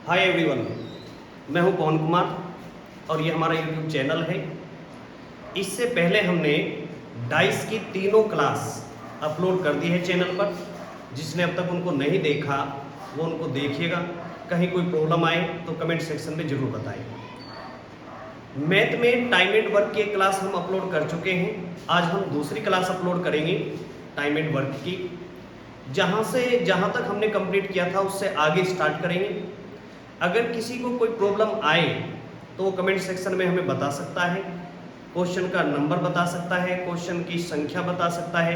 Hi everyone, मैं हूं पवन कुमार और ये हमारा यूट्यूब चैनल है। इससे पहले हमने डाइस की तीनों क्लास अपलोड कर दी है चैनल पर। जिसने अब तक उनको नहीं देखा वो उनको देखिएगा। कहीं कोई प्रॉब्लम आए तो कमेंट सेक्शन में ज़रूर बताएं। मैथ में टाइम एंड वर्क की एक क्लास हम अपलोड कर चुके हैं। आज हम दूसरी क्लास अपलोड करेंगे टाइम एंड वर्क की। जहाँ तक हमने कंप्लीट किया था उससे आगे स्टार्ट करेंगे। अगर किसी को कोई प्रॉब्लम आए तो वो कमेंट सेक्शन में हमें बता सकता है, क्वेश्चन का नंबर बता सकता है, क्वेश्चन की संख्या बता सकता है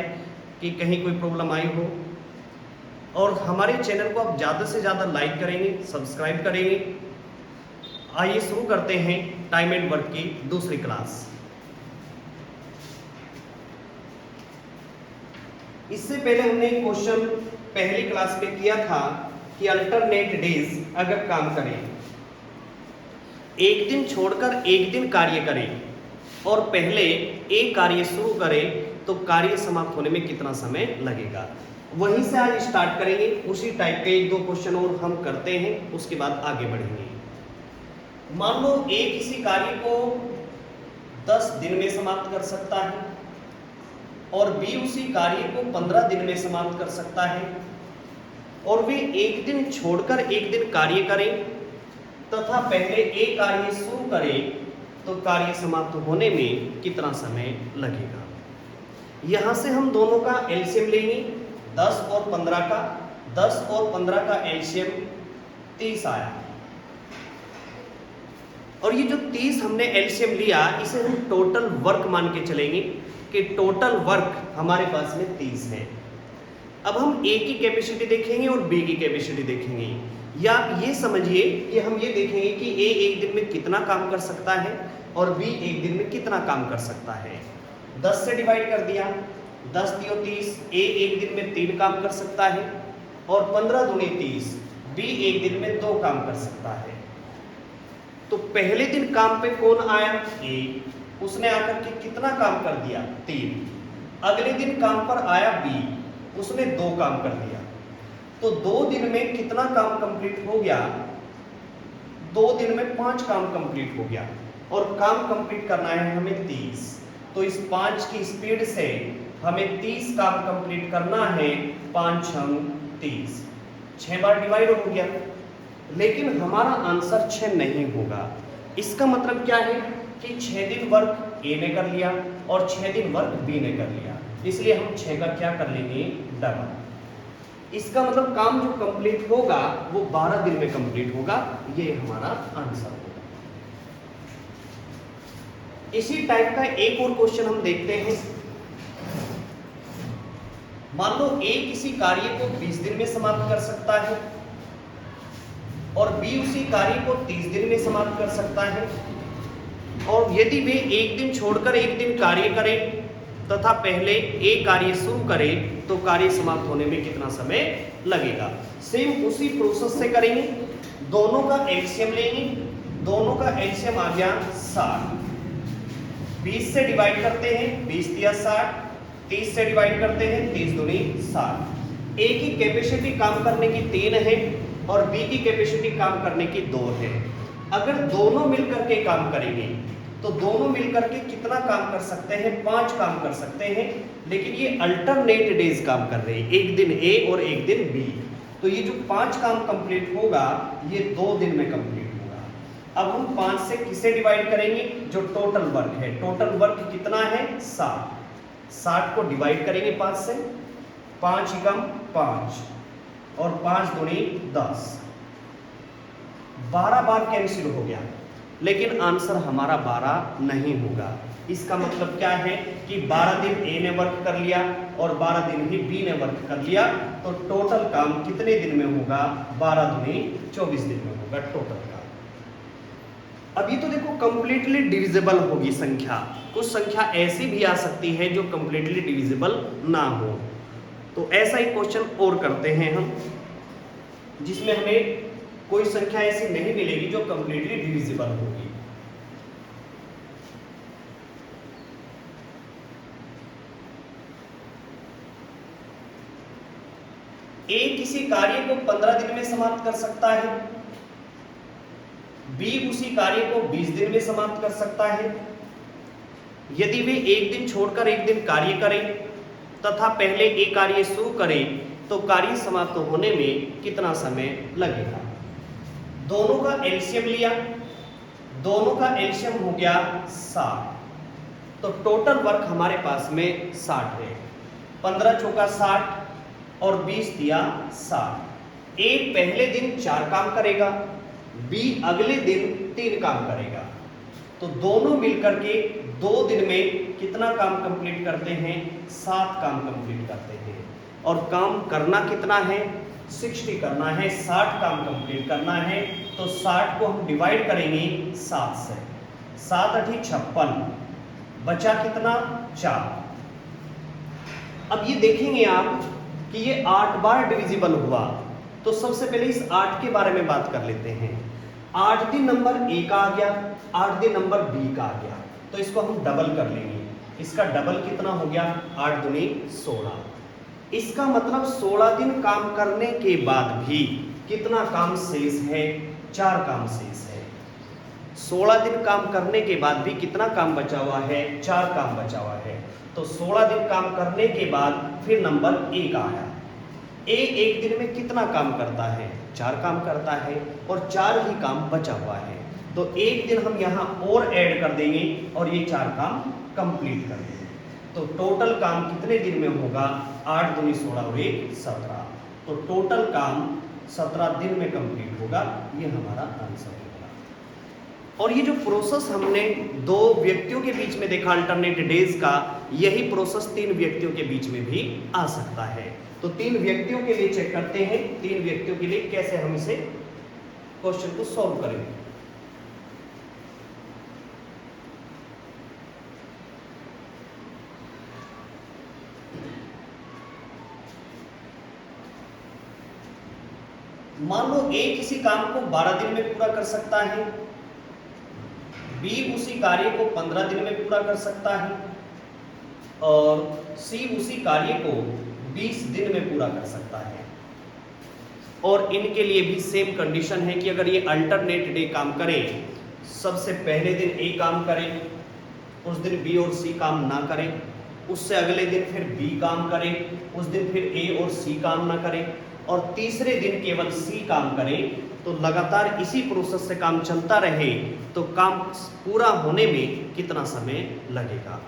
कि कहीं कोई प्रॉब्लम आई हो। और हमारे चैनल को आप ज़्यादा से ज़्यादा लाइक करेंगे, सब्सक्राइब करेंगे। आइए शुरू करते हैं टाइम एंड वर्क की दूसरी क्लास। इससे पहले हमने एक क्वेश्चन पहली क्लास में किया था कि अल्टरनेट डेज अगर काम करें, एक दिन छोड़कर एक दिन कार्य करें और पहले एक कार्य शुरू करें तो कार्य समाप्त होने में कितना समय लगेगा। वहीं से आज स्टार्ट करेंगे। उसी टाइप के एक दो क्वेश्चन और हम करते हैं, उसके बाद आगे बढ़ेंगे। मान लो ए किसी कार्य को 10 दिन में समाप्त कर सकता है और बी उसी कार्य को 15 दिन में समाप्त कर सकता है और वे एक दिन छोड़कर एक दिन कार्य करें तथा पहले एक कार्य शुरू करें तो कार्य समाप्त होने में कितना समय लगेगा। यहां से हम दोनों का एलसीएम लेंगे, 10 और 15 का। 10 और 15 का एलसीएम 30 आया और ये जो 30 हमने एलसीएम लिया इसे हम टोटल वर्क मान के चलेंगे कि टोटल वर्क हमारे पास में 30 है। अब हम ए की कैपेसिटी देखेंगे और बी की कैपेसिटी देखेंगे। या आप ये समझिए कि हम ये देखेंगे कि ए एक दिन में कितना काम कर सकता है और बी एक दिन में कितना काम कर सकता है। 10 से डिवाइड कर दिया, 10 दियो 30। ए एक दिन में 3 काम कर सकता है और 15 दूनी 30, बी एक दिन में 2 काम कर सकता है। तो पहले दिन काम पे कौन आया? ए। उसने आकर के कितना काम कर दिया? 3। अगले दिन काम पर आया बी, उसने 2 काम कर दिया। तो 2 दिन में कितना काम कंप्लीट हो गया? 2 दिन में 5 काम कंप्लीट हो गया और काम कंप्लीट करना है हमें 30। तो इस 5 की स्पीड से हमें 30 काम कंप्लीट करना है। 5 छंग 30, 6 बार डिवाइड हो गया। लेकिन हमारा आंसर 6 नहीं होगा। इसका मतलब क्या है कि 6 दिन वर्क ए ने कर लिया और 6 दिन वर्क बी ने कर लिया, इसलिए हम 6 का क्या कर लेंगे? डबल। इसका मतलब काम जो कंप्लीट होगा वो 12 दिन में कंप्लीट होगा। ये हमारा आंसर होगा। इसी टाइप का एक और क्वेश्चन हम देखते हैं। मान लो ए किसी कार्य को 20 दिन में समाप्त कर सकता है और बी उसी कार्य को 30 दिन में समाप्त कर सकता है और यदि वे एक दिन छोड़कर एक दिन कार्य करें तथा पहले एक कार्य शुरू करें तो कार्य समाप्त होने में कितना समय लगेगा। सेम उसी प्रोसेस से करेंगे। दोनों का एलसीएम लेंगे। दोनों का एलसीएम आ गया 60। 20 से डिवाइड करते हैं, 20 दिया 60। 30 से डिवाइड करते हैं, 30 दूनी 60। ए की कैपेसिटी काम करने की 3 है और बी की कैपेसिटी काम करने की 2 है। अगर दोनों मिलकर के काम करेंगे तो दोनों मिलकर के कितना काम कर सकते हैं? 5 काम कर सकते हैं। लेकिन ये अल्टरनेट डेज काम कर रहे हैं, एक दिन ए और एक दिन बी। तो ये जो 5 काम कंप्लीट होगा ये 2 दिन में कंप्लीट होगा। अब हम 5 से किसे डिवाइड करेंगे? जो टोटल वर्क है। टोटल वर्क कितना है? 60। 60 को डिवाइड करेंगे 5 से, 5 एकम 5 और 5 दूनी 10। 12 बार कैंसिल हो गया, लेकिन आंसर हमारा 12 नहीं होगा। इसका मतलब क्या है कि 12 दिन ए ने वर्क कर लिया और 12 दिन ही बी ने वर्क कर लिया। तो टोटल काम कितने दिन में होगा? 12 दूनी 24 दिन में होगा टोटल काम। अब ये तो देखो कंप्लीटली डिविजिबल होगी संख्या। कुछ संख्या ऐसी भी आ सकती है जो कंप्लीटली डिविजिबल ना हो। तो ऐसा ही क्वेश्चन और करते हैं हम, जिसमें हमें कोई संख्या ऐसी नहीं मिलेगी जो कंप्लीटली डिविजिबल होगी। ए किसी कार्य को 15 दिन में समाप्त कर सकता है बी उसी कार्य को 20 दिन में समाप्त कर सकता है। यदि वे एक दिन छोड़कर एक दिन कार्य करें तथा पहले एक कार्य शुरू करें तो कार्य समाप्त होने में कितना समय लगेगा। दोनों का एलसीएम लिया, दोनों का एलसीएम हो गया 60, तो टोटल वर्क हमारे पास में 60 है। 15 चौका 60 और 20 दिया 60। ए पहले दिन 4 काम करेगा, बी अगले दिन 3 काम करेगा, तो दोनों मिलकर के 2 दिन में कितना काम कंप्लीट करते हैं, 7 काम कंप्लीट करते हैं। और काम करना कितना है, 60 करना है, 60 काम कंप्लीट करना है। तो 60 को हम डिवाइड करेंगे 7 से, 7 8 56, बचा कितना 4। अब ये देखेंगे आप कि ये 8 बार डिविजिबल हुआ, तो सबसे पहले इस 8 के बारे में बात कर लेते हैं। 8 दिन नंबर ए का आ गया, 8 दिन नंबर बी का आ गया, तो इसको हम डबल कर लेंगे। इसका डबल कितना हो गया, 8 दूनी 16। इसका मतलब 16 दिन काम करने के बाद भी कितना काम शेष है, 4 काम शेष है। 16 दिन काम करने के बाद भी कितना काम बचा हुआ है, 4 काम बचा हुआ है। तो 16 दिन काम करने के बाद फिर नंबर ए का आया। ए एक दिन में कितना काम करता है, 4 काम करता है, और 4 ही काम बचा हुआ है। तो एक दिन हम यहाँ और ऐड कर देंगे और ये 4 काम कंप्लीट कर देंगे। तो टोटल काम कितने दिन में होगा, 8 दूनी 16 और 1 17। तो टोटल काम 17 दिन में कंप्लीट होगा। ये हमारा आंसर होगा। और ये जो प्रोसेस हमने 2 व्यक्तियों के बीच में देखा अल्टरनेट डेज का, यही प्रोसेस 3 व्यक्तियों के बीच में भी आ सकता है। तो 3 व्यक्तियों के लिए चेक करते हैं, 3 व्यक्तियों के लिए कैसे हम इसे क्वेश्चन को सॉल्व करेंगे। मान लो ए किसी काम को 12 दिन में पूरा कर सकता है, बी उसी कार्य को 15 दिन में पूरा कर सकता है, और सी उसी कार्य को 20 दिन में पूरा कर सकता है। और इनके लिए भी सेम कंडीशन है कि अगर ये अल्टरनेट डे काम करें, सबसे पहले दिन ए काम करें, उस दिन बी और सी काम ना करें, उससे अगले दिन फिर बी काम करें, उस दिन फिर ए और सी काम ना करें, और तीसरे दिन केवल सी काम करें, तो लगातार इसी प्रोसेस से काम चलता रहे तो काम पूरा होने में कितना समय लगेगा।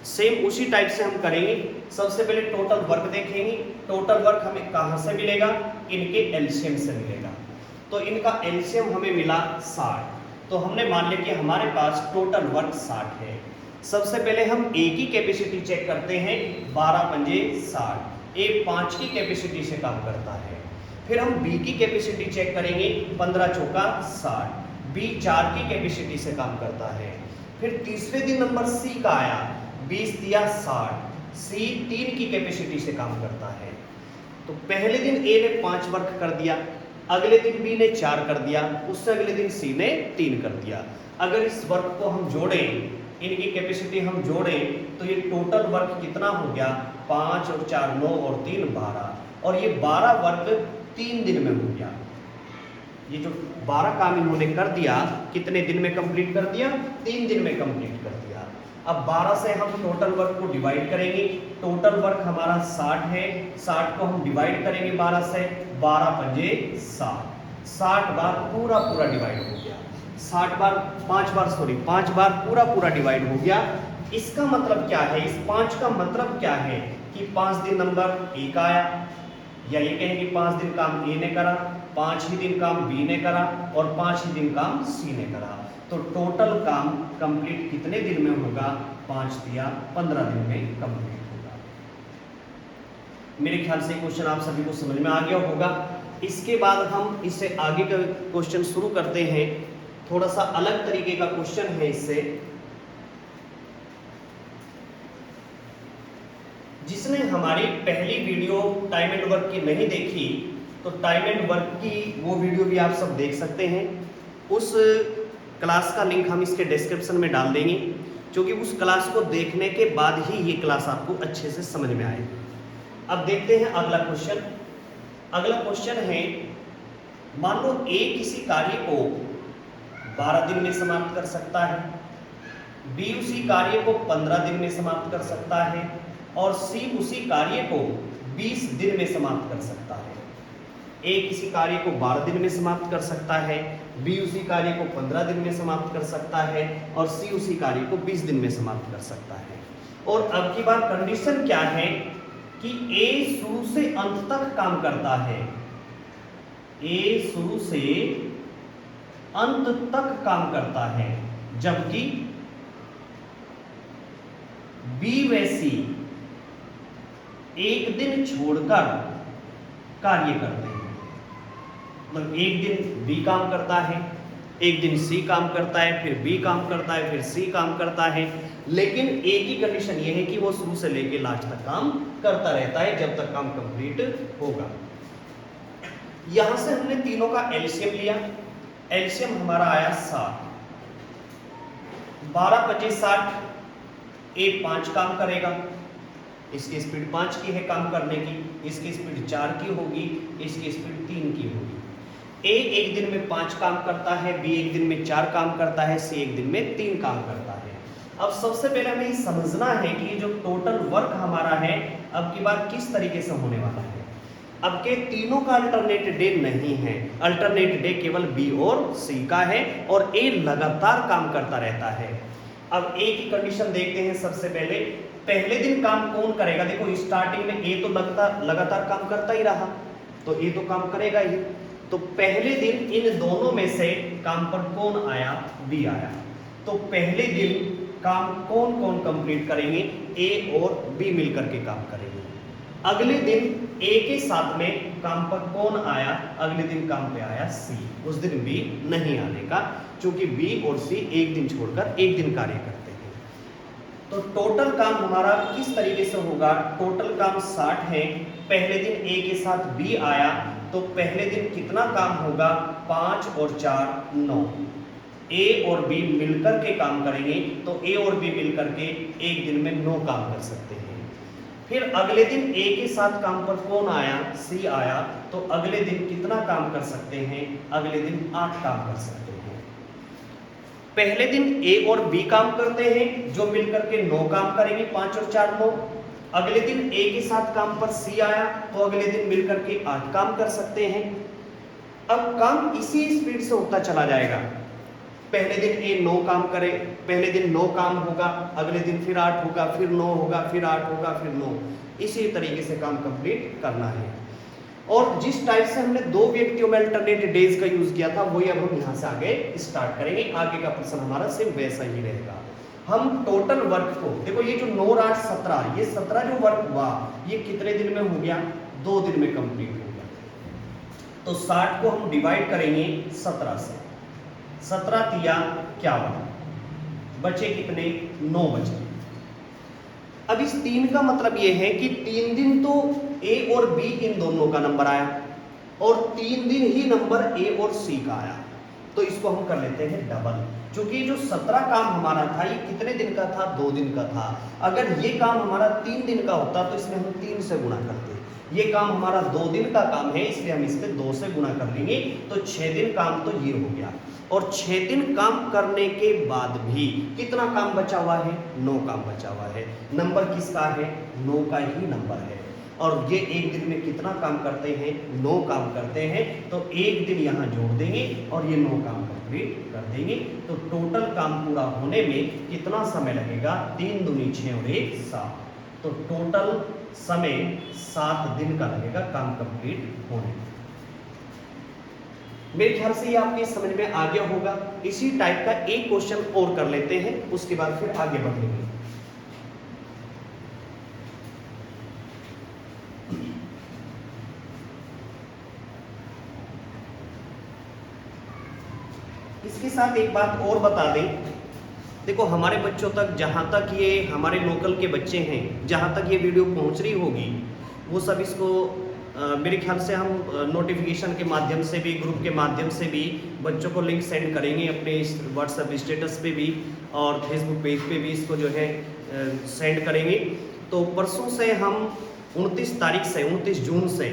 सेम उसी टाइप से हम करेंगे। सबसे पहले टोटल वर्क देखेंगे। टोटल वर्क हमें कहाँ से मिलेगा, इनके एलसीएम से मिलेगा। तो इनका एलसीएम हमें मिला 60, तो हमने मान लिया कि हमारे पास टोटल वर्क 60 है। सबसे पहले हम ए की कैपेसिटी चेक करते हैं, 12 पंजे 60। ए 5 की कैपेसिटी से काम करता है। फिर हम बी की कैपेसिटी चेक करेंगे, 15 चौका 60। बी 4 की कैपेसिटी से काम करता है। फिर तीसरे दिन नंबर सी का आया, 20 दिया 60। सी 3 की कैपेसिटी से काम करता है। तो पहले दिन ए ने 5 वर्क कर दिया, अगले दिन बी ने 4 कर दिया, उससे अगले दिन सी ने 3 कर दिया। अगर इस वर्क को हम जोड़ें, इनकी कैपेसिटी हम जोड़ें, तो ये टोटल वर्क कितना हो गया, 5 और 4 9 और 3 12, और ये 12 वर्क 3 दिन में हो गया। ये जो 12 काम इन्होंने कर दिया, कितने दिन में कंप्लीट कर दिया, 3 दिन में कंप्लीट कर दिया। अब 12 से हम टोटल वर्क को डिवाइड करेंगे। टोटल वर्क हमारा 60 है, 60 को हम डिवाइड करेंगे 12 से, 12 पंजे 60। 60 बार पूरा डिवाइड हो गया। 60 बार 5 बार पूरा डिवाइड हो गया। इसका मतलब क्या है, इस 5 का मतलब क्या है कि 5 दिन नंबर ए का आया, या ये कहें कि 5 दिन काम ए ने करा, 5 ही दिन काम बी ने करा, और 5 ही दिन काम सी ने करा। तो टोटल काम कंप्लीट कितने दिन में होगा, 5 दिया 15 दिन में कंप्लीट होगा। मेरे ख्याल से क्वेश्चन आप सभी को समझ में आ गया होगा। इसके बाद हम इससे आगे का क्वेश्चन शुरू करते हैं। थोड़ा सा अलग तरीके का क्वेश्चन है इससे। जिसने हमारी पहली वीडियो टाइम एंड वर्क की नहीं देखी, तो टाइम एंड वर्क की वो वीडियो भी आप सब देख सकते हैं। उस क्लास का लिंक हम इसके डिस्क्रिप्शन में डाल देंगे, क्योंकि उस क्लास को देखने के बाद ही ये क्लास आपको अच्छे से समझ में आएगी। अब देखते हैं अगला क्वेश्चन। अगला क्वेश्चन है, मान लो ए किसी कार्य को 12 दिन में समाप्त कर सकता है, बी उसी कार्य को 15 दिन में समाप्त कर सकता है और सी उसी कार्य को 20 दिन में समाप्त कर सकता है। ए किसी कार्य को 12 दिन में समाप्त कर सकता है, बी उसी कार्य को 15 दिन में समाप्त कर सकता है और सी उसी कार्य को 20 दिन में समाप्त कर सकता है। और अब की बार कंडीशन क्या है कि ए शुरू से अंत तक काम करता है, ए शुरू से अंत तक काम करता है, जबकि बी व सी एक दिन छोड़कर कार्य करते हैं। मतलब एक दिन बी काम करता है, एक दिन सी काम करता है, फिर बी काम करता है, फिर सी काम करता है, लेकिन एक ही कंडीशन ये है कि वो शुरू से लेके लास्ट तक काम करता रहता है जब तक काम कंप्लीट होगा। यहां से हमने तीनों का एलसीएम लिया, एलसीएम हमारा आया 60, 12 25 60, ए 5 काम करेगा, इसकी स्पीड 5 की है काम करने की, इसकी स्पीड 4 की होगी, इसकी स्पीड 3 की होगी। ए एक दिन में 5 काम करता है, बी एक दिन में 4 काम करता है, सी एक दिन में 3 काम करता है। अब सबसे पहले हमें समझना है कि जो टोटल वर्क हमारा है अब की बार किस तरीके से होने वाला है। अब के तीनों का अल्टरनेट डे नहीं है, अल्टरनेट डे केवल बी और सी का है और ए लगातार काम करता रहता है। अब ए की कंडीशन देखते हैं। सबसे पहले दिन काम कौन करेगा? देखो स्टार्टिंग में ए तो लगातार काम करता ही रहा, तो ए तो काम करेगा ही। तो पहले दिन इन दोनों में से काम पर कौन आया? बी आया। तो पहले दिन काम कौन कौन कंप्लीट करेंगे? ए और बी मिलकर के काम करेंगे। अगले दिन ए के साथ में काम पर कौन आया? अगले दिन काम पे आया सी। उस दिन बी नहीं आने का, क्योंकि बी और सी एक दिन छोड़कर एक दिन कार्य करते हैं। तो टोटल काम हमारा किस तरीके से होगा? टोटल काम 60 है, पहले दिन ए के साथ बी आया, तो पहले दिन कितना काम होगा? 5 और 4 9। ए और बी मिलकर के काम करेंगे, तो ए और बी मिलकर के एक दिन में 9 काम कर सकते हैं। फिर अगले दिन ए के साथ काम पर कौन आया? सी आया, तो अगले दिन कितना काम कर सकते हैं? अगले दिन 8 काम कर सकते हैं। पहले दिन ए और बी काम करते हैं, जो मिलकर के 9 काम करेंगे, 5 और 4 9। अगले दिन ए के साथ काम पर सी आया, तो अगले दिन मिलकर के 8 काम कर सकते हैं। अब काम इसी स्पीड से होता चला जाएगा। पहले दिन ए 9 काम करे, पहले दिन 9 काम होगा, अगले दिन फिर 8 होगा, फिर 9 होगा, फिर 8 होगा, फिर 9। इसी तरीके से काम कंप्लीट करना है। और जिस टाइप से हमने 2 व्यक्तियों में अल्टरनेट डेज का यूज किया था, वही अब हम यहाँ से आगे स्टार्ट करेंगे। आगे का प्रश्न हमारा सिर्फ वैसा ही रहेगा। हम टोटल वर्क को देखो, ये जो 9 8 17, ये 17 जो वर्क हुआ, ये कितने दिन में हो गया? 2 दिन में कंप्लीट हो गया। तो 60 को हम डिवाइड करेंगे 17 से, 17 तिया 51, बचे कितने? 9 बचे। अब इस 3 का मतलब ये है कि 3 दिन तो ए और बी इन दोनों का नंबर आया और 3 दिन ही नंबर ए और सी का आया। तो इसको हम कर लेते हैं डबल, क्योंकि जो 17 काम हमारा था ये कितने दिन का था? 2 दिन का था। अगर ये काम हमारा 3 दिन का होता तो इसमें हम 3 से गुणा करते। ये काम हमारा 2 दिन का काम है, इसलिए हम इस पे 2 से गुणा कर लेंगे, तो 6 दिन काम तो ये हो गया। और 6 दिन काम करने के बाद भी कितना काम बचा हुआ है? 9 काम बचा हुआ है। नंबर किसका है? 9 का ही नंबर है। और ये एक दिन में कितना काम करते हैं? 9 काम करते हैं। तो एक दिन यहाँ जोड़ देंगे और ये 9 काम कंप्लीट कर देंगे। तो टोटल काम पूरा होने में कितना समय लगेगा? 3 दूनी 6 और 1 7। तो टोटल समय 7 दिन का लगेगा काम कंप्लीट होने में। मेरे ख्याल से ये आपके समझ में आ गया होगा। इसी टाइप का एक क्वेश्चन और कर लेते हैं, उसके बाद फिर आगे बढ़ेंगे। इसके साथ एक बात और बता दें, देखो हमारे बच्चों तक, जहां तक ये हमारे लोकल के बच्चे हैं, जहां तक ये वीडियो पहुंच रही होगी, वो सब इसको मेरे ख्याल से हम नोटिफिकेशन के माध्यम से भी, ग्रुप के माध्यम से भी बच्चों को लिंक सेंड करेंगे, अपने व्हाट्सएप स्टेटस पे भी और फेसबुक पेज पे भी इसको जो है सेंड करेंगे। तो परसों से हम 29 तारीख से, 29 जून से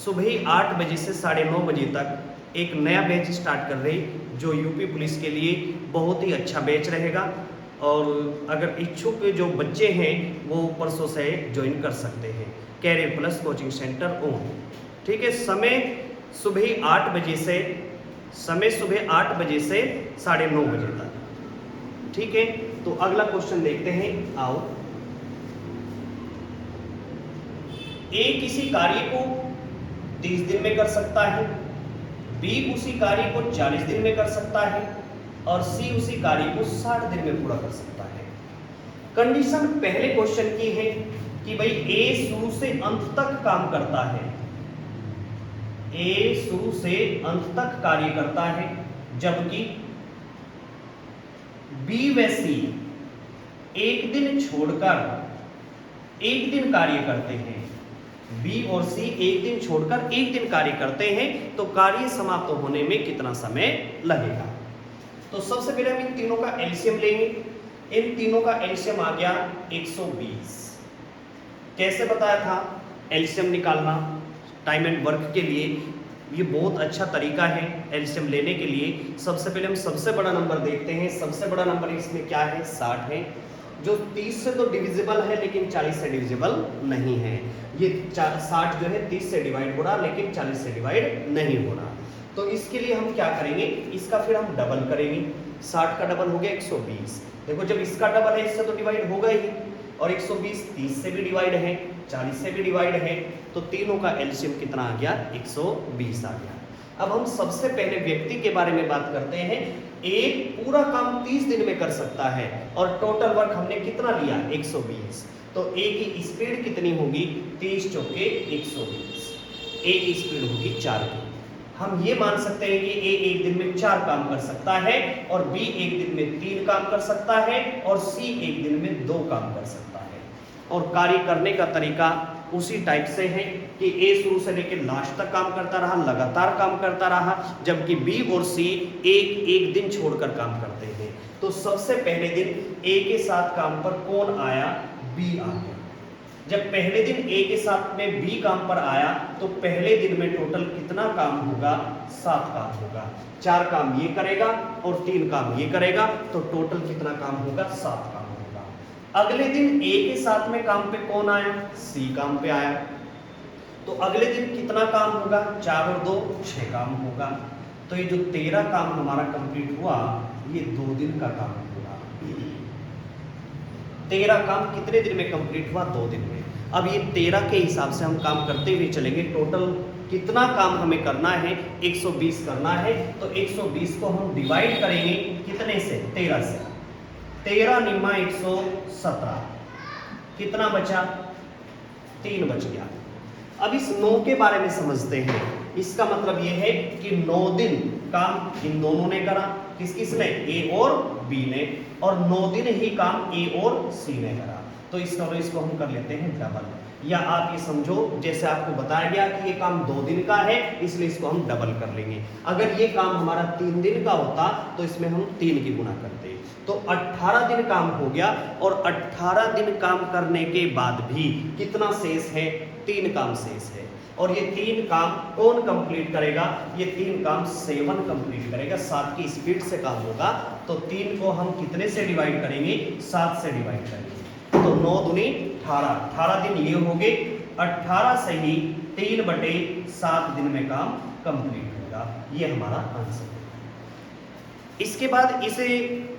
सुबह 8 बजे से 9:30 बजे तक एक नया बैच स्टार्ट कर रही जो यूपी पुलिस के लिए बहुत ही अच्छा बैच रहेगा, और अगर इच्छुक जो बच्चे हैं वो परसों से ज्वाइन कर सकते हैं। कैरियर प्लस कोचिंग सेंटर ओम, ठीक है। समय सुबह 8 बजे से 9:30 बजे तक, ठीक है। तो अगला क्वेश्चन देखते हैं, आओ। ए किसी कार्य को 30 दिन में कर सकता है, बी उसी कार्य को 40 दिन में कर सकता है, और सी उसी कार्य को 60 दिन में पूरा कर सकता है। कंडीशन पहले क्वेश्चन की है कि भाई ए शुरू से अंत तक काम करता है, ए शुरू से अंत तक कार्य करता है, जबकि बी व सी एक दिन छोड़कर एक दिन कार्य करते हैं। बी और सी एक दिन छोड़कर एक दिन कार्य करते हैं, तो कार्य समाप्त होने में कितना समय लगेगा। तो सबसे पहले हम इन तीनों का एलसीएम लेंगे। इन तीनों का एलसीएम आ गया 120। कैसे बताया था एलसीएम निकालना टाइम एंड वर्क के लिए, ये बहुत अच्छा तरीका है एलसीएम लेने के लिए। सबसे पहले हम सबसे बड़ा नंबर देखते हैं। सबसे बड़ा नंबर इसमें क्या है, 60 है, जो 30 से तो डिविजिबल है लेकिन 40 से डिविजिबल नहीं है। ये 60 जो है 30 से डिवाइड हो रहा लेकिन 40 से डिवाइड नहीं हो रहा। तो इसके लिए हम क्या करेंगे, इसका फिर हम डबल करेंगे। 60 का डबल हो गया 120। देखो जब इसका डबल है इससे तो डिवाइड होगा ही, और 120 30 से भी डिवाइड है, 40 से भी डिवाइड है, तो तीनों का एलसीएम कितना आ गया, 120 आ गया। अब हम सबसे पहले व्यक्ति के बारे में बात करते हैं। एक पूरा काम 30 दिन में कर सकता है और टोटल वर्क हमने कितना लिया, 120। तो ए की स्पीड कितनी होगी, 30 चौके 120। ए की स्पीड होगी 4 की। हम ये मान सकते हैं कि ए एक दिन में 4 काम कर सकता है, और बी एक दिन में 3 काम कर सकता है, और सी एक दिन में 2 काम कर सकता है। और कार्य करने का तरीका उसी टाइप से है कि ए शुरू से लेकर लास्ट तक काम करता रहा, लगातार काम करता रहा, जबकि बी और सी एक दिन छोड़कर काम करते हैं। तो सबसे पहले दिन ए के साथ काम पर कौन आया, बी आ गया। जब पहले दिन ए के साथ में बी काम पर आया तो पहले दिन में टोटल कितना काम होगा, 7 काम होगा। 4 काम ये करेगा और 3 काम ये करेगा, तो टोटल कितना काम होगा, 7 काम होगा। अगले दिन ए के साथ में काम पे कौन आया, सी काम पे आया, तो अगले दिन कितना काम होगा, 4 और 2 6 काम होगा। तो ये जो 13 काम हमारा कंप्लीट हुआ, ये 2 दिन का काम होगा। 13 काम कितने दिन में कंप्लीट हुआ, 2 दिन में। अब ये 13 के हिसाब से हम काम करते हुए चलेंगे। टोटल कितना काम हमें करना है, 120 करना है, तो 120 को हम डिवाइड करेंगे कितने से, 13 से। 13 निम्मा 117, कितना बचा, 3 बच गया। अब इस 9 के बारे में समझते हैं। इसका मतलब यह है कि 9 दिन काम इन दोनों ने करा, किस किस ने, ए और बी ने, और 9 दिन ही काम ए और सी ने करा। तो इसको हम कर लेते हैं डबल, या आप ये समझो जैसे आपको बताया गया कि ये काम 2 दिन का है, इसलिए इसको हम डबल कर लेंगे। अगर ये काम हमारा 3 दिन का होता तो इसमें हम 3 की गुना करते, तो 18 दिन काम हो गया। और 18 दिन काम करने के बाद भी कितना शेष है, 3 काम शेष है। और ये 3 काम कौन कंप्लीट करेगा, ये 3 काम 7 कंप्लीट करेगा। 7 की स्पीड से काम होगा, तो 3 को हम कितने से डिवाइड करेंगे, 7 से डिवाइड करेंगे। तो 9 दूनी 18, 18 दिन ये हो गए, 18 से ही 3/7 दिन में काम कंप्लीट होगा। ये हमारा आंसर है। इसके बाद इसे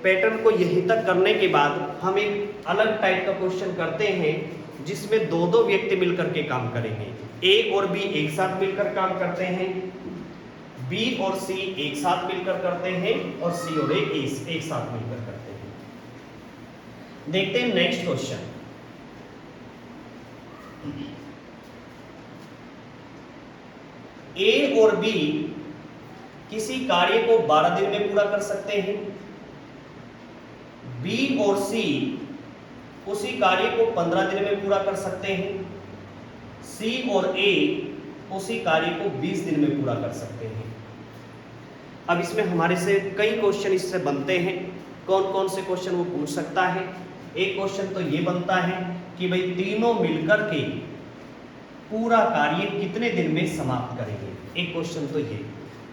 पैटर्न को यहीं तक करने के बाद हम एक अलग टाइप का क्वेश्चन करते हैं, जिसमें 2 व्यक्ति मिलकर के काम करेंगे। ए और बी एक साथ मिलकर काम करते हैं, बी और सी एक साथ मिलकर करते हैं, और सी और ए एक साथ मिलकर करते हैं। देखते हैं नेक्स्ट क्वेश्चन। ए और बी किसी कार्य को 12 दिन में पूरा कर सकते हैं, बी और सी उसी कार्य को 15 दिन में पूरा कर सकते हैं, सी और ए उसी कार्य को 20 दिन में पूरा कर सकते हैं। अब इसमें हमारे से कई क्वेश्चन इससे बनते हैं। कौन कौन से क्वेश्चन वो पूछ सकता है। एक क्वेश्चन तो ये बनता है कि भाई तीनों मिलकर के पूरा कार्य कितने दिन में समाप्त करेंगे, एक क्वेश्चन तो ये।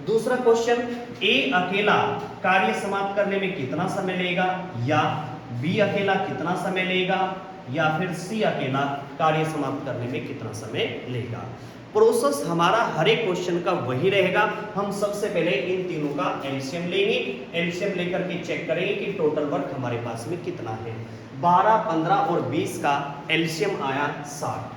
दूसरा क्वेश्चन, ए अकेला कार्य समाप्त करने में कितना समय लेगा, या बी अकेला कितना समय लेगा, या फिर सी अकेला कार्य समाप्त करने में कितना समय लेगा। प्रोसेस हमारा हर एक क्वेश्चन का वही रहेगा। हम सबसे पहले इन तीनों का एलसीएम लेंगे, एलसीएम लेकर के चेक करेंगे कि टोटल वर्क हमारे पास में कितना है। 12, 15 और 20 का एलसीएम आया 60।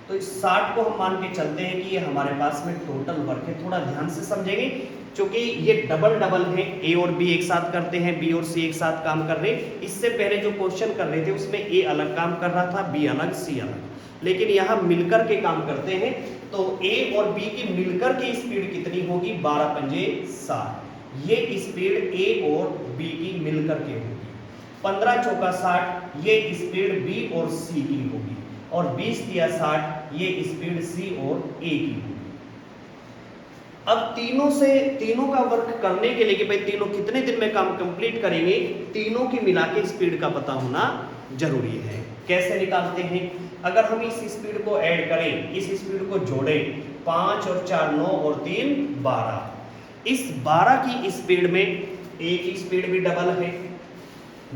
तो इस 60 को हम मान के चलते हैं कि ये हमारे पास में टोटल वर्क है। थोड़ा ध्यान से समझेंगे क्योंकि ये डबल डबल है, ए और बी एक साथ करते हैं, बी और सी एक साथ काम कर रहे हैं। इससे पहले जो क्वेश्चन कर रहे थे उसमें ए अलग काम कर रहा था, बी अलग, सी अलग, लेकिन यहाँ मिलकर के काम करते हैं। तो ए और बी की मिलकर की स्पीड कितनी होगी, 12 पंजे 60। ये स्पीड ए और बी की मिलकर के होगी। 15 चौका 60, ये स्पीड बी और सी की होगी, और 20 दिया 60, ये स्पीड सी और ए की होगी। अब तीनों का वर्क करने के लिए कि भाई तीनों कितने दिन में काम कंप्लीट करेंगे, तीनों की मिला के स्पीड का पता होना जरूरी है। कैसे निकालते हैं, अगर हम इस स्पीड को ऐड करें, इस स्पीड को जोड़ें, 5 और 4 9 और 3 12। इस 12 की स्पीड में ए की स्पीड भी डबल है,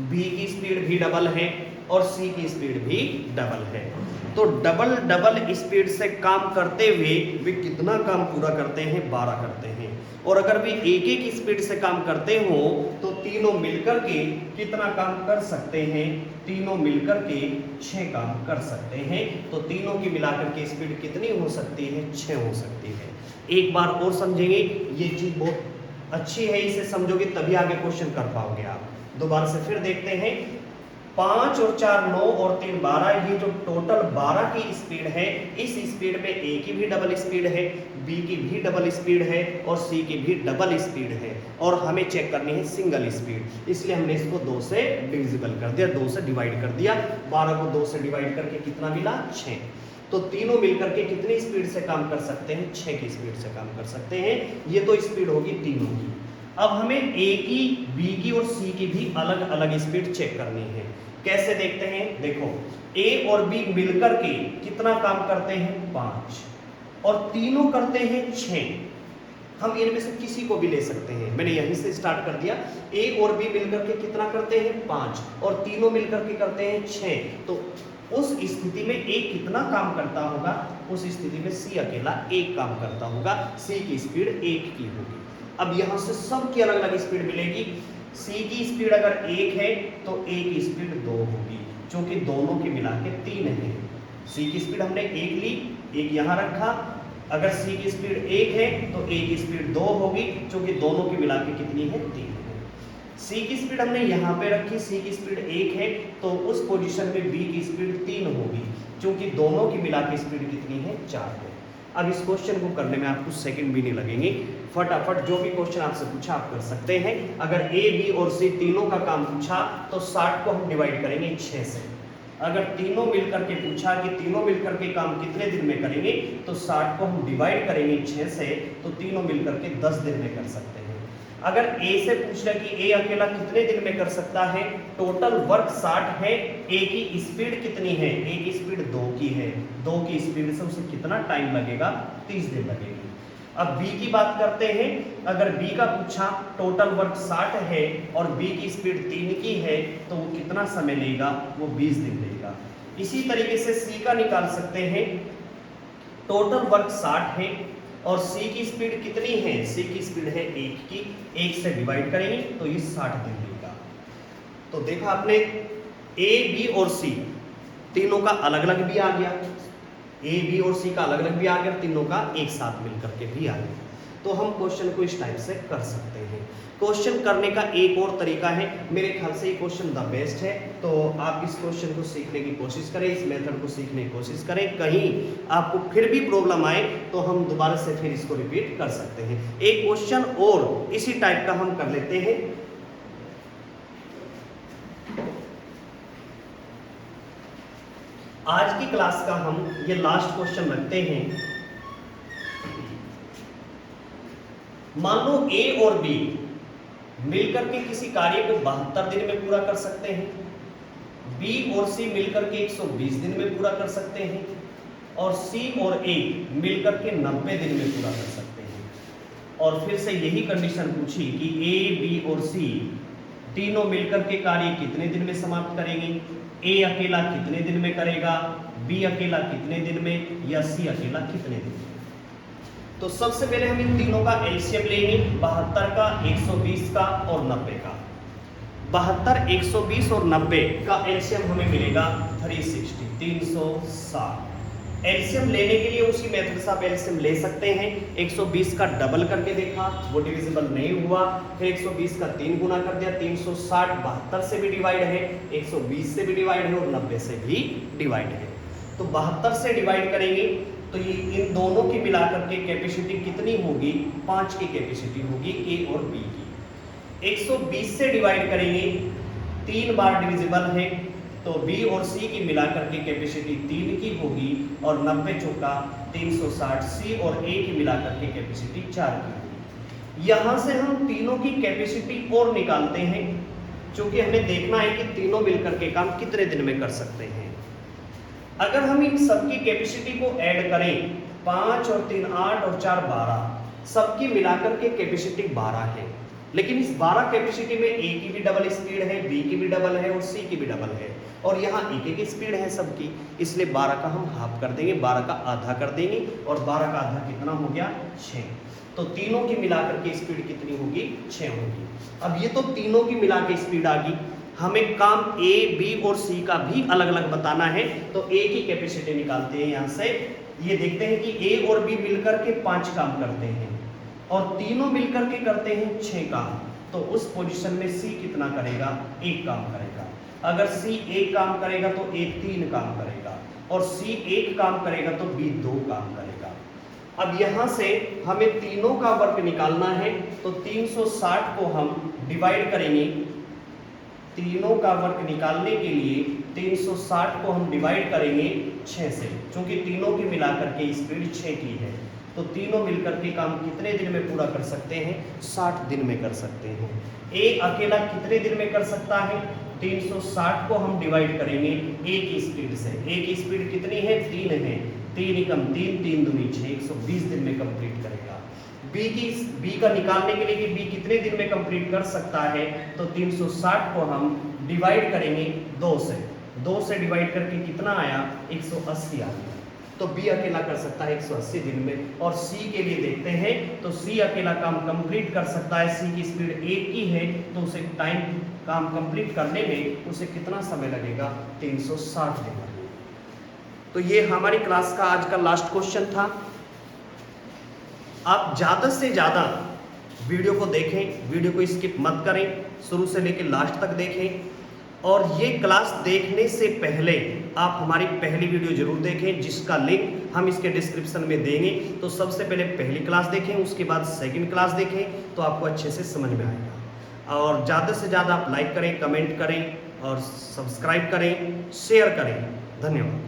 बी की स्पीड भी डबल है, और सी की स्पीड भी डबल है। तो डबल डबल स्पीड से काम करते हुए वे कितना काम पूरा करते हैं, 12 करते हैं। और अगर वे एक एक स्पीड से काम करते हो तो तीनों मिलकर के कितना काम कर सकते हैं, तीनों मिलकर के 6 काम कर सकते हैं। तो तीनों की मिलाकर के स्पीड कितनी हो सकती है, 6 हो सकती है। एक बार और समझेंगे, ये चीज बहुत अच्छी है, इसे समझोगे तभी आगे क्वेश्चन कर पाओगे आप। दोबारा से फिर देखते हैं, 5 और 4 9 और 3 12, ये जो टोटल 12 की स्पीड है, इस स्पीड में ए की भी डबल स्पीड है, बी की भी डबल स्पीड है, और सी की भी डबल स्पीड है, और हमें चेक करनी है सिंगल स्पीड। इसलिए हमने इसको 2 से डिविजिबल कर दिया, 2 से डिवाइड कर दिया। 12 को 2 से डिवाइड करके कितना मिला, 6। तो तीनों मिलकर के कितनी स्पीड से काम कर सकते हैं, 6 की स्पीड से काम कर सकते हैं। ये तो स्पीड होगी तीनों की। अब हमें ए की, बी की और सी की भी अलग अलग स्पीड चेक करनी है। कैसे देखते हैं, देखो ए और बी मिलकर के कितना काम करते हैं, 5, और तीनों करते हैं 6। हम इनमें से किसी को भी ले सकते हैं, मैंने यहीं से स्टार्ट कर दिया। ए और बी मिलकर के कितना करते हैं, 5, और तीनों मिलकर के करते हैं 6। तो उस स्थिति में ए कितना काम करता होगा, उस स्थिति में सी अकेला 1 काम करता होगा। सी की स्पीड 1 की होगी। अब यहां से सबकी अलग अलग स्पीड मिलेगी। सी की स्पीड अगर 1 है तो ए की स्पीड 2 होगी, क्योंकि दोनों की मिला के 3 है। सी की स्पीड हमने 1 ली, 1 यहां रखा। अगर सी की स्पीड 1 है तो ए की स्पीड 2 होगी, क्योंकि दोनों की मिला के कितनी है, 3 है। सी की स्पीड हमने यहाँ पे रखी, सी की स्पीड 1 है, तो उस पोजीशन में बी की स्पीड 3 होगी, क्योंकि दोनों की मिला के स्पीड कितनी है, 4 है। अब इस क्वेश्चन को करने में आपको सेकंड भी नहीं लगेंगे, फटाफट जो भी क्वेश्चन आपसे पूछा आप कर सकते हैं। अगर ए, बी और सी तीनों का काम पूछा तो 60 को हम डिवाइड करेंगे 6 से। अगर तीनों मिलकर के पूछा कि तीनों मिलकर के काम कितने दिन में करेंगे, तो 60 को हम डिवाइड करेंगे 6 से, तो तीनों मिलकर के 10 दिन में कर सकते हैं। अगर ए से पूछा कि ए अकेला कितने दिन में कर सकता है, टोटल वर्क 60 है, ए की स्पीड कितनी है, ए की स्पीड 2 की है, 2 की स्पीड से उसे कितना टाइम लगेगा, 30 दिन लगेगी। अब बी की बात करते हैं। अगर बी का पूछा टोटल वर्क 60 है और बी की स्पीड 3 की है, तो वो कितना समय लेगा, वो 20 दिन लेगा। इसी तरीके से सी का निकाल सकते हैं। टोटल वर्क 60 है और सी की स्पीड कितनी है, सी की स्पीड है 1 की, 1 से डिवाइड करेंगे तो ये 60 दिन लेगा। तो देखा आपने, ए, बी और सी तीनों का अलग अलग भी आ गया, ए, बी और सी का अलग अलग भी आ गया, तीनों का एक साथ मिलकर के भी आ गया। तो हम क्वेश्चन को इस टाइप से कर सकते हैं। क्वेश्चन करने का एक और तरीका है, मेरे ख्याल से ये क्वेश्चन द बेस्ट है, तो आप इस क्वेश्चन को सीखने की कोशिश करें, इस मेथड को सीखने की कोशिश करें। कहीं आपको फिर भी प्रॉब्लम आए तो हम दोबारा से फिर इसको रिपीट कर सकते हैं। एक क्वेश्चन और इसी टाइप का हम कर लेते हैं। आज की क्लास का हम ये लास्ट क्वेश्चन रखते हैं। मान लो ए और बी मिलकर के किसी कार्य को 72 दिन में पूरा कर सकते हैं, बी और सी मिलकर के 120 दिन में पूरा कर सकते हैं, और सी और ए मिलकर के 90 दिन में पूरा कर सकते हैं। और फिर से यही कंडीशन पूछी कि ए, बी और सी तीनों मिलकर के कार्य कितने दिन में समाप्त करेंगे, ए अकेला कितने दिन में करेगा, बी अकेला कितने दिन में, या सी अकेला कितने दिन में। तो सबसे पहले हम इन तीनों का एलसीएम लेंगे, 72 का, 120 का और 90 का। 72, 120 और 90 का एलसीएम हमें मिलेगा 360, 360। एलसीएम लेने के लिए उसी मेथड से आप एलसीएम ले सकते हैं। 120 का डबल करके देखा, वो डिविजिबल नहीं हुआ, फिर 120 का 3 गुना कर दिया, 360 72 से भी डिवाइड है, 120 से भी डिवाइड है और 90 से भी डिवाइड है। तो 72 से डिवाइड करेंगे तो ये इन दोनों की मिलाकर के कैपेसिटी कितनी होगी, 5 की कैपेसिटी होगी ए और बी की। 120 से डिवाइड करेंगे, 3 बार डिविजिबल है, तो बी और सी की मिलाकर के कैपेसिटी 3 की होगी और 90 चौका 360, सी और ए की मिलाकर के कैपेसिटी 4 की होगी। यहाँ से हम तीनों की कैपेसिटी और निकालते हैं, क्योंकि हमें देखना है कि तीनों मिलकर के काम कितने दिन में कर सकते हैं। अगर हम इन सबकी कैपेसिटी को ऐड करें, 5 और 3 8 और 4 12, सबकी मिलाकर के कैपेसिटी 12 है। लेकिन इस 12 कैपेसिटी में ए की भी डबल स्पीड है, बी की भी डबल है और सी की भी डबल है, और यहाँ एक स्पीड है सबकी, इसलिए 12 का हम हाफ कर देंगे, 12 का आधा कर देंगे, और 12 का आधा कितना हो गया, 6। तो तीनों की मिलाकर के स्पीड कितनी होगी, 6 होगी। अब ये तो तीनों की मिला के स्पीड आ गई, हमें काम ए, बी और सी का भी अलग अलग बताना है। तो ए की कैपेसिटी निकालते हैं यहाँ से। ये देखते हैं कि ए और बी मिलकर के 5 काम करते हैं और तीनों मिलकर के करते हैं 6 काम। तो उस पोजीशन में सी कितना करेगा, 1 काम करेगा। अगर सी 1 काम करेगा तो ए 3 काम करेगा, और सी 1 काम करेगा तो बी 2 काम करेगा। अब यहाँ से हमें तीनों का वर्क निकालना है, तो 360 को हम डिवाइड करेंगे। तीनों का वर्क निकालने के लिए 360 को हम डिवाइड करेंगे 6 से, क्योंकि तीनों की मिलाकर के स्पीड 6 की है। तो तीनों मिलकर के काम कितने दिन में पूरा कर सकते हैं, 60 दिन में कर सकते हैं। ए अकेला कितने दिन में कर सकता है, 360 को हम डिवाइड करेंगे ए की स्पीड से। ए की स्पीड कितनी है, 3 है, 3 कम 3, 3 दूनी 6, 120 दिन में कंप्लीट करेगा। बी का निकालने के लिए कि बी कितने दिन में कंप्लीट कर सकता है, तो 360 को हम डिवाइड करेंगे 2 से। 2 से डिवाइड करके कितना आया, 180 आ गया। तो बी अकेला कर सकता है 180 दिन में। और सी के लिए देखते हैं, तो सी अकेला काम कंप्लीट कर सकता है, सी की स्पीड 1 की है, तो उसे टाइम काम कंप्लीट करने में उसे कितना समय लगेगा, 360 दिन लगेगा। तो ये हमारी क्लास का आज का लास्ट क्वेश्चन था। आप ज़्यादा से ज़्यादा वीडियो को देखें, वीडियो को स्किप मत करें, शुरू से लेकर लास्ट तक देखें। और ये क्लास देखने से पहले आप हमारी पहली वीडियो जरूर देखें, जिसका लिंक हम इसके डिस्क्रिप्शन में देंगे। तो सबसे पहले पहली क्लास देखें, उसके बाद सेकंड क्लास देखें, तो आपको अच्छे से समझ में आएगा। और ज़्यादा से ज़्यादा आप लाइक करें, कमेंट करें और सब्सक्राइब करें, शेयर करें। धन्यवाद।